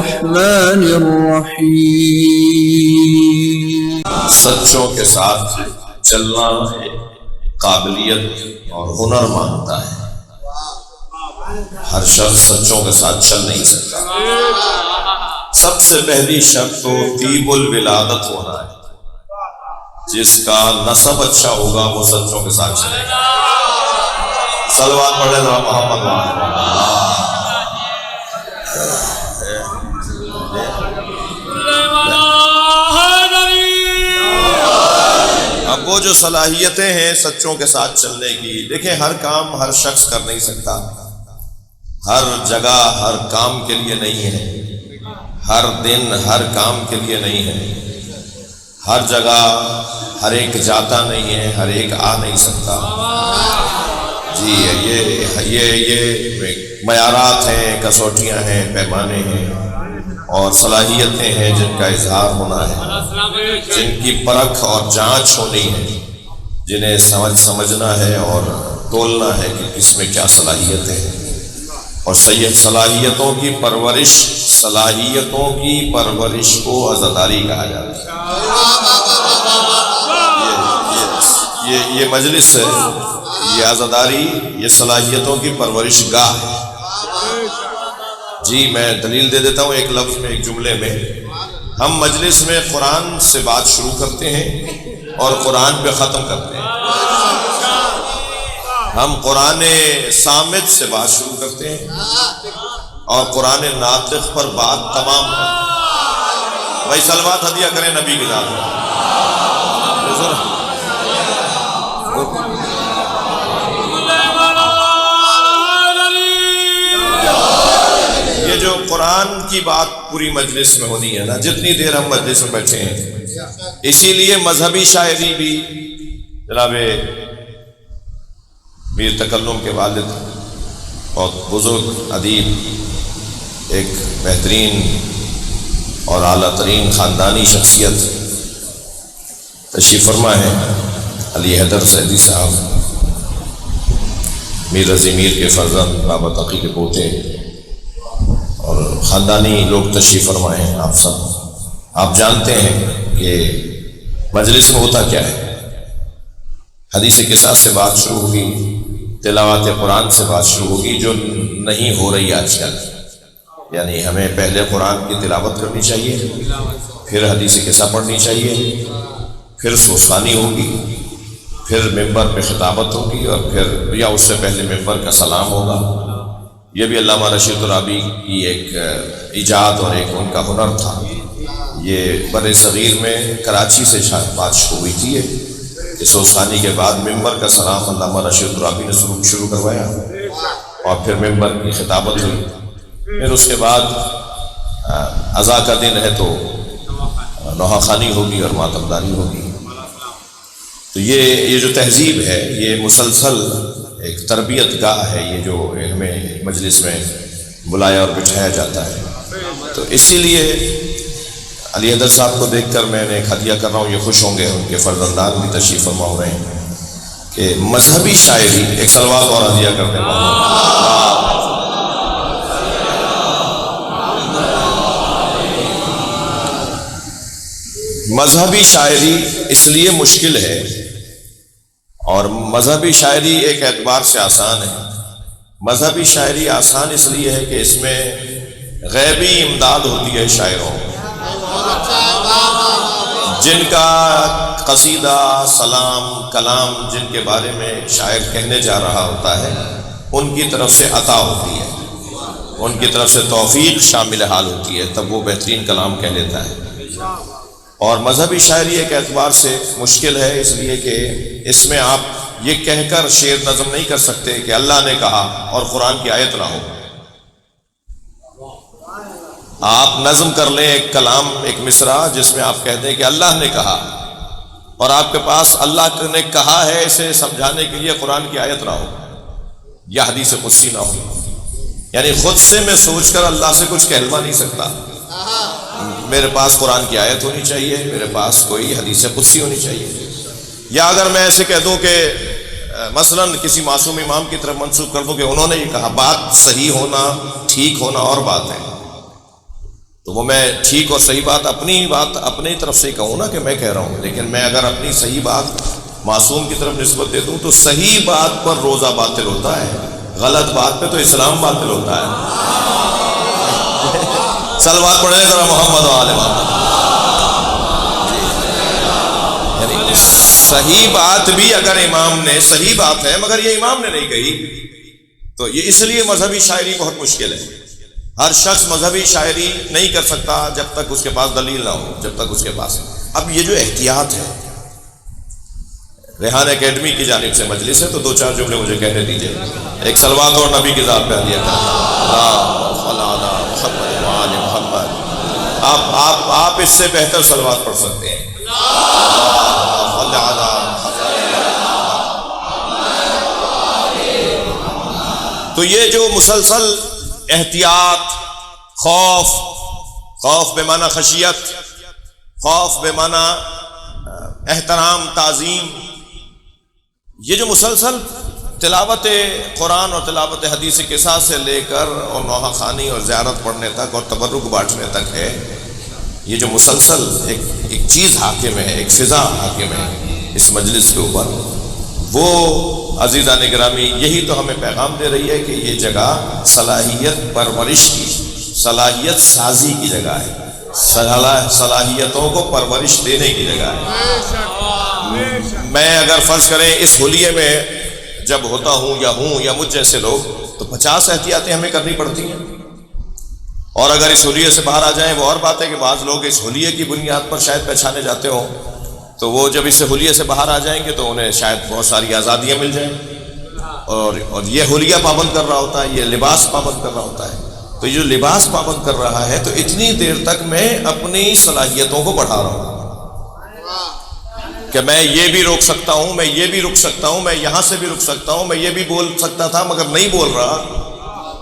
الرحمن الرحیم۔ سچوں کے ساتھ چلنا قابلیت اور ہنر مانگتا ہے، ہر شخص سچوں کے ساتھ چل نہیں سکتا۔ سب سے پہلی شرط تو طیب الولادت ہونا ہے، جس کا نسب اچھا ہوگا وہ سچوں کے ساتھ چلے گا۔ صلوات پڑھیں ذرا محمد وعلیہ۔ اب وہ جو صلاحیتیں ہیں سچوں کے ساتھ چلنے کی، دیکھیں ہر کام ہر شخص کر نہیں سکتا، ہر جگہ ہر کام کے لیے نہیں ہے، ہر دن ہر کام کے لیے نہیں ہے، ہر جگہ ہر ایک جاتا نہیں ہے، ہر ایک آ نہیں سکتا۔ جی یہ معیارات ہیں، کسوٹیاں ہیں، پیمانے ہیں اور صلاحیتیں ہیں جن کا اظہار ہونا ہے، جن کی پرکھ اور جانچ ہونی ہے، جنہیں سمجھنا ہے اور تولنا ہے کہ کس میں کیا صلاحیتیں ہیں۔ اور صلاحیتوں کی پرورش کو عزاداری کہا جاتا ہے۔ یہ مجلس ہے، یہ عزاداری، یہ صلاحیتوں کی پرورش گاہ ہے۔ جی میں دلیل دے دیتا ہوں ایک لفظ میں، ایک جملے میں۔ ہم مجلس میں قرآن سے بات شروع کرتے ہیں اور قرآن پہ ختم کرتے ہیں۔ ہم قرآن صامت سے بات شروع کرتے ہیں اور قرآن ناطق پر بات تمام کرتے ہیں۔ بھائی صلوات ہدیہ کریں نبی کی ذات میں۔ یہ جو قرآن کی بات پوری مجلس میں ہونی ہے نا، جتنی دیر ہم مجلس میں بیٹھے ہیں، اسی لیے مذہبی شاعری بھی جناب میر تکلم کے والد بہت بزرگ ادیب، ایک بہترین اور اعلیٰ ترین خاندانی شخصیت تشریف فرما ہے، علی حیدر سعدی صاحب، میر رضی میر کے فرزند، بابا تقی کے پوتے، اور خاندانی لوگ تشریف فرمائے ہیں۔ آپ سب آپ جانتے ہیں کہ مجلس میں ہوتا کیا ہے، حدیث قصص سے بات شروع ہوگی، تلاوت قرآن سے بات شروع ہوگی، جو نہیں ہو رہی آج کل۔ یعنی ہمیں پہلے قرآن کی تلاوت کرنی چاہیے، پھر حدیث قصہ پڑھنی چاہیے، پھر سوسانی ہوگی، پھر ممبر پہ خطابت ہوگی، اور پھر یا اس سے پہلے ممبر کا سلام ہوگا۔ یہ بھی علامہ رشید الرابی کی ایک ایجاد اور ایک ان کا ہنر تھا۔ یہ بر صغیر میں کراچی سے بات شروع ہوئی تھی کہ سوسانی کے بعد ممبر کا سلام علامہ رشید الرابی نے شروع کروایا، اور پھر ممبر کی خطابت ہوئی، پھر اس کے بعد عزا کا دن ہے تو نوحہ خوانی ہوگی اور ماتمداری ہوگی۔ تو یہ جو تہذیب ہے، یہ مسلسل ایک تربیت گاہ ہے، یہ جو ہمیں مجلس میں بلایا اور بٹھایا جاتا ہے۔ تو اسی لیے علی حیدر صاحب کو دیکھ کر میں نے ایک ہدیہ کر رہا ہوں، یہ خوش ہوں گے، ان کے فرزندان بھی تشریف فرما ہو رہے ہیں کہ مذہبی شاعری، ایک صلوات اور ہدیہ کرتے ہیں۔ مذہبی شاعری اس لیے مشکل ہے، اور مذہبی شاعری ایک اعتبار سے آسان ہے۔ مذہبی شاعری آسان اس لیے ہے کہ اس میں غیبی امداد ہوتی ہے شاعروں، جن کا قصیدہ، سلام، کلام جن کے بارے میں شاعر کہنے جا رہا ہوتا ہے، ان کی طرف سے عطا ہوتی ہے، ان کی طرف سے توفیق شامل حال ہوتی ہے، تب وہ بہترین کلام کہہ لیتا ہے۔ اور مذہبی شاعری ایک اعتبار سے مشکل ہے اس لیے کہ اس میں آپ یہ کہہ کر شعر نظم نہیں کر سکتے کہ اللہ نے کہا اور قرآن کی آیت نہ ہو۔ آپ نظم کر لیں ایک کلام، ایک مصرع جس میں آپ کہہ دیں کہ اللہ نے کہا، اور آپ کے پاس اللہ نے کہا ہے اسے سمجھانے کے لیے قرآن کی آیت نہ ہو یا حدیث قدسی نہ ہو، یعنی خود سے میں سوچ کر اللہ سے کچھ کہلوا نہیں سکتا، میرے پاس قرآن کی آیت ہونی چاہیے، میرے پاس کوئی حدیث قدسی ہونی چاہیے۔ یا اگر میں ایسے کہہ دوں کہ مثلا کسی معصوم امام کی طرف منسوب کر دوں کہ انہوں نے یہ کہا، بات صحیح ہونا، ٹھیک ہونا اور بات ہے، تو وہ میں ٹھیک اور صحیح بات اپنی طرف سے کہوں نا کہ میں کہہ رہا ہوں، لیکن میں اگر اپنی صحیح بات معصوم کی طرف نسبت دے دوں تو صحیح بات پر روزہ باطل ہوتا ہے، غلط بات پہ تو اسلام باطل ہوتا ہے۔ صلوات پڑھیں ذرا محمد و آل محمد۔ یعنی صحیح بات بھی اگر امام نے، صحیح بات ہے مگر یہ امام نے نہیں کہی، تو یہ اس لیے مذہبی شاعری بہت مشکل ہے۔ ہر شخص مذہبی شاعری نہیں کر سکتا جب تک اس کے پاس دلیل نہ ہو، جب تک اس کے پاس۔ اب یہ جو احتیاط ہے، ریحان اکیڈمی کی جانب سے مجلس ہے، تو دو چار جملے مجھے کہنے دیجیے۔ ایک صلوات اور نبی کی ذات پہ ہدیہ محمد۔ آپ اس سے بہتر صلوات پڑھ سکتے ہیں۔ تو یہ جو مسلسل احتیاط، خوف بے معنی خشیت، خوف بے معنی احترام، تعظیم، یہ جو مسلسل تلاوت قرآن اور تلاوت حدیث قصہ سے لے کر اور نوحہ خوانی اور زیارت پڑھنے تک اور تبرک بانٹنے تک ہے، یہ جو مسلسل ایک چیز حاکم ہے، ایک فضا حاکم ہے اس مجلس کے اوپر، وہ عزیزان گرامی یہی تو ہمیں پیغام دے رہی ہے کہ یہ جگہ صلاحیت پرورش کی، صلاحیت سازی کی جگہ ہے، صلاحیتوں کو پرورش دینے کی جگہ ہے۔ میں اگر فرض کریں اس حلیے میں جب ہوتا ہوں یا مجھ جیسے لوگ، تو 50 احتیاطیں ہمیں کرنی پڑتی ہیں، اور اگر اس حلیے سے باہر آ جائیں وہ اور بات ہے کہ بعض لوگ اس حلیے کی بنیاد پر شاید پہچانے جاتے ہوں، تو وہ جب اس حلیے سے باہر آ جائیں گے تو انہیں شاید بہت ساری آزادیاں مل جائیں، اور یہ حلیہ پابند کر رہا ہوتا ہے، یہ لباس پابند کر رہا ہوتا ہے۔ تو یہ جو لباس پابند کر رہا ہے، تو اتنی دیر تک میں اپنی صلاحیتوں کو بڑھا رہا ہوں کہ میں یہ بھی روک سکتا ہوں، میں یہ بھی رک سکتا ہوں، میں یہاں سے بھی رک سکتا ہوں، میں یہ بھی بول سکتا تھا مگر نہیں بول رہا۔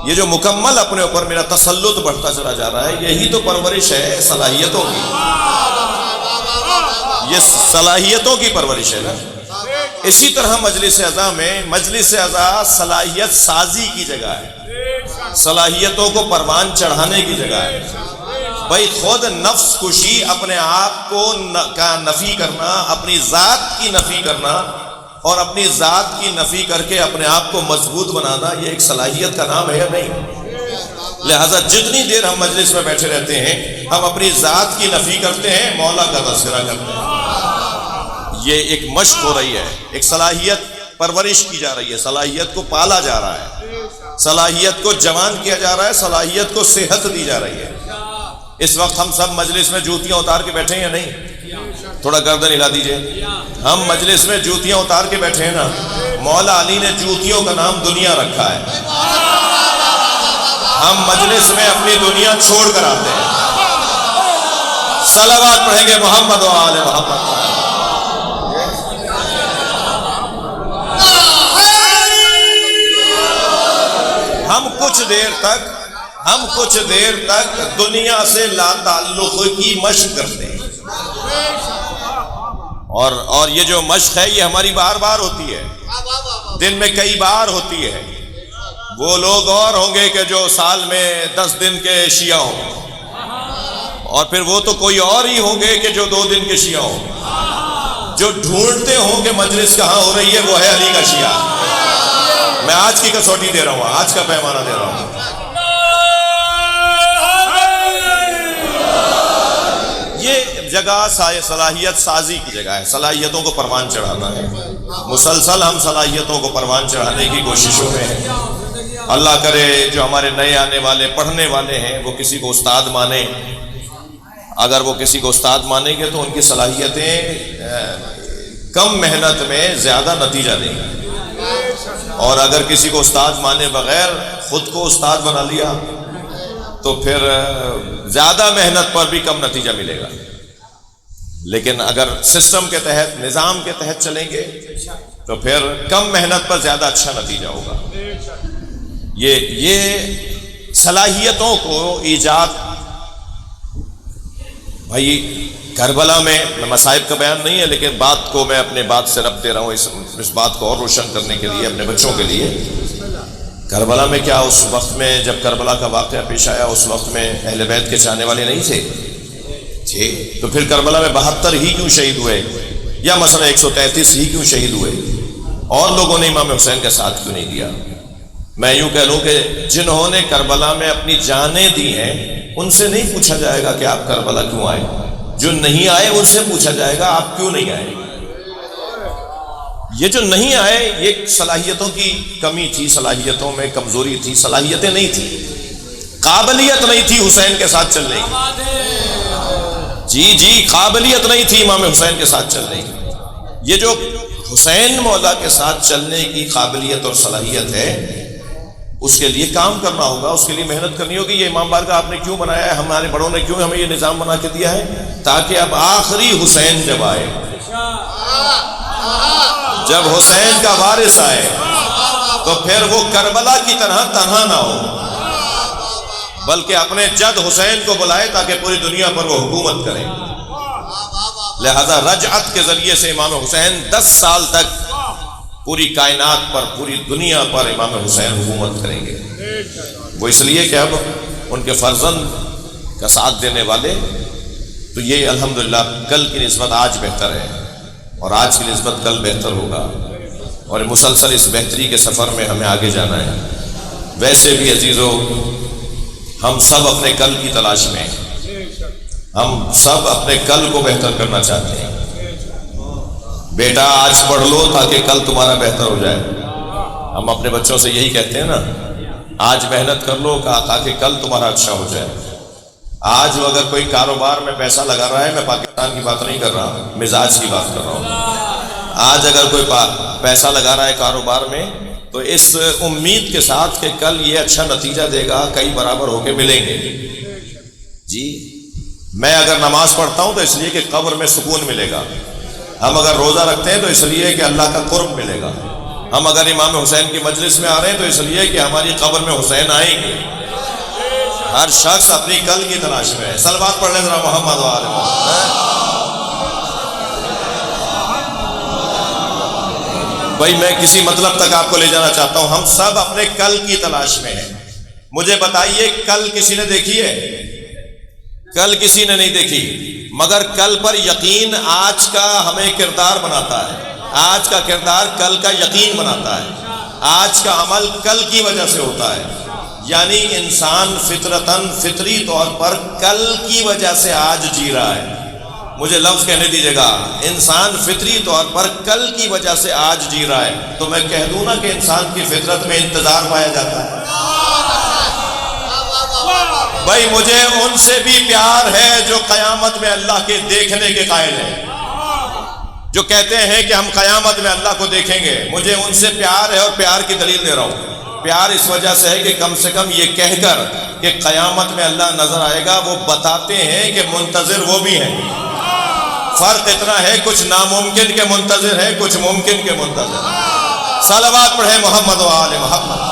یہ جو مکمل اپنے اوپر میرا تسلط بڑھتا چلا جا رہا ہے، یہی تو پرورش ہے صلاحیتوں کی، یہ صلاحیتوں کی پرورش ہے نا۔ اسی طرح مجلس اعضاء میں، مجلس اعضاء صلاحیت سازی کی جگہ ہے، صلاحیتوں کو پروان چڑھانے کی جگہ ہے۔ بھائی خود نفس کشی، اپنے آپ کو کا نفی کرنا، اپنی ذات کی نفی کرنا، اور اپنی ذات کی نفی کر کے اپنے آپ کو مضبوط بنانا، یہ ایک صلاحیت کا نام ہے یا نہیں؟ لہٰذا جتنی دیر ہم مجلس میں بیٹھے رہتے ہیں، ہم اپنی ذات کی نفی کرتے ہیں، مولا کا تذکرہ کرتے ہیں۔ یہ ایک مشق ہو رہی ہے، ایک صلاحیت پرورش کی جا رہی ہے، صلاحیت کو پالا جا رہا ہے، صلاحیت کو جوان کیا جا رہا ہے، صلاحیت کو صحت دی جا رہی ہے۔ اس وقت ہم سب مجلس میں جوتیاں اتار کے بیٹھے ہیں یا نہیں؟ تھوڑا گردن ہلا دیجئے۔ ہم مجلس میں جوتیاں اتار کے بیٹھے ہیں نا۔ مولا علی نے جوتیوں کا نام دنیا رکھا ہے، ہم مجلس میں اپنی دنیا چھوڑ کر آتے ہیں۔ صلوات پڑھیں گے محمد و آل محمد۔ ہم کچھ دیر تک دنیا سے لا تعلق کی مشق کرتے ہیں، اور یہ جو مشق ہے یہ ہماری بار بار ہوتی ہے، دن میں کئی بار ہوتی ہے۔ وہ لوگ اور ہوں گے کہ جو سال میں 10 دن کے شیعہ ہوں، اور پھر وہ تو کوئی اور ہی ہوں گے کہ جو 2 دن کے شیعہ ہوں، جو ڈھونڈتے ہوں کہ مجلس کہاں ہو رہی ہے وہ ہے علی کا شیعہ۔ میں آج کی کسوٹی دے رہا ہوں، آج کا پیمانہ دے رہا ہوں۔ یہ جگہ صلاحیت سازی کی جگہ ہے، صلاحیتوں کو پروان چڑھانا ہے۔ مسلسل ہم صلاحیتوں کو پروان چڑھانے کی کوششوں میں ہیں۔ اللہ کرے جو ہمارے نئے آنے والے پڑھنے والے ہیں وہ کسی کو استاد مانیں، اگر وہ کسی کو استاد مانیں گے تو ان کی صلاحیتیں کم محنت میں زیادہ نتیجہ دیں گی، اور اگر کسی کو استاد مانے بغیر خود کو استاد بنا لیا تو پھر زیادہ محنت پر بھی کم نتیجہ ملے گا۔ لیکن اگر سسٹم کے تحت، نظام کے تحت چلیں گے تو پھر کم محنت پر زیادہ اچھا نتیجہ ہوگا۔ یہ صلاحیتوں کو ایجاد، بھائی کربلا میں مصائب کا بیان نہیں ہے، لیکن بات کو میں اپنے بات سے ربط دے رہا ہوں، اس بات کو اور روشن کرنے کے لیے اپنے بچوں کے لیے۔ کربلا میں کیا اس وقت میں جب کربلا کا واقعہ پیش آیا اس وقت میں اہل بیت کے چاہنے والے نہیں تھے؟ تھے۔ تو پھر کربلا میں 72 ہی کیوں شہید ہوئے، یا مثلا 133 ہی کیوں شہید ہوئے؟ اور لوگوں نے امام حسین کا ساتھ کیوں نہیں دیا؟ میں یوں کہہ لوں کہ جنہوں نے کربلا میں اپنی جانیں دی ہیں ان سے نہیں پوچھا جائے گا کہ آپ کربلا کیوں آئے، جو نہیں آئے ان سے پوچھا جائے گا آپ کیوں نہیں آئے۔ یہ جو نہیں آئے یہ صلاحیتوں کی کمی تھی، صلاحیتوں میں کمزوری تھی، صلاحیتیں نہیں تھی، قابلیت نہیں تھی حسین کے ساتھ چلنے کی، جی قابلیت نہیں تھی امام حسین کے ساتھ چلنے کی۔ یہ جو حسین مولا کے ساتھ چلنے کی قابلیت اور صلاحیت ہے اس کے لیے کام کرنا ہوگا، اس کے لیے محنت کرنی ہوگی۔ یہ امام بارگاہ آپ نے کیوں بنایا ہے، ہمارے بڑوں نے کیوں ہمیں یہ نظام بنا کے دیا ہے؟ تاکہ اب آخری حسین جب آئے، جب حسین کا وارث آئے تو پھر وہ کربلا کی طرح تنہا نہ ہو، بلکہ اپنے جد حسین کو بلائے تاکہ پوری دنیا پر وہ حکومت کرے۔ لہذا رجعت کے ذریعے سے امام حسین 10 سال تک پوری کائنات پر، پوری دنیا پر امام حسین حکومت کریں گے۔ وہ اس لیے کہ اب ان کے فرزند کا ساتھ دینے والے، تو یہ الحمدللہ کل کی نسبت آج بہتر ہے، اور آج کی نسبت کل بہتر ہوگا، اور مسلسل اس بہتری کے سفر میں ہمیں آگے جانا ہے۔ ویسے بھی عزیزو ہم سب اپنے کل کی تلاش میں ہیں، ہم سب اپنے کل کو بہتر کرنا چاہتے ہیں۔ بیٹا آج پڑھ لو تاکہ کل تمہارا بہتر ہو جائے، ہم اپنے بچوں سے یہی کہتے ہیں نا، آج محنت کر لو تاکہ کل تمہارا اچھا ہو جائے۔ آج اگر کوئی کاروبار میں پیسہ لگا رہا ہے، میں پاکستان کی بات نہیں کر رہا، مزاج کی بات کر رہا ہوں، آج اگر کوئی پیسہ لگا رہا ہے کاروبار میں تو اس امید کے ساتھ کہ کل یہ اچھا نتیجہ دے گا، کئی برابر ہو کے ملیں گے۔ جی میں اگر نماز پڑھتا ہوں تو اس لیے کہ قبر میں سکون ملے گا، ہم اگر روزہ رکھتے ہیں تو اس لیے کہ اللہ کا قرب ملے گا، ہم اگر امام حسین کی مجلس میں آ رہے ہیں تو اس لیے کہ ہماری قبر میں حسین آئیں گے۔ ہر شخص اپنی کل کی تلاش میں ہے۔ صلوات پڑھ لیں ذرا محمد و آل محمد۔ بھائی میں کسی مطلب تک آپ کو لے جانا چاہتا ہوں، ہم سب اپنے کل کی تلاش میں ہیں۔ مجھے بتائیے کل کسی نے دیکھی ہے؟ کل کسی نے نہیں دیکھی، مگر کل پر یقین آج کا ہمیں کردار بناتا ہے، آج کا کردار کل کا یقین بناتا ہے، آج کا عمل کل کی وجہ سے ہوتا ہے۔ یعنی انسان فطرتاً فطری طور پر کل کی وجہ سے آج جی رہا ہے۔ مجھے لفظ کہنے دیجیے گا، انسان فطری طور پر کل کی وجہ سے آج جی رہا ہے، تو میں کہہ دوں نا کہ انسان کی فطرت میں انتظار پایا جاتا ہے۔ بھائی مجھے ان سے بھی پیار ہے جو قیامت میں اللہ کے دیکھنے کے قائل ہیں، جو کہتے ہیں کہ ہم قیامت میں اللہ کو دیکھیں گے، مجھے ان سے پیار ہے، اور پیار کی دلیل دے رہا ہوں۔ پیار اس وجہ سے ہے کہ کم سے کم یہ کہہ کر کہ قیامت میں اللہ نظر آئے گا، وہ بتاتے ہیں کہ منتظر وہ بھی ہیں۔ فرق اتنا ہے، کچھ ناممکن کے منتظر ہے، کچھ ممکن کے منتظر۔ صلوات پڑھیں محمد و آل محمد۔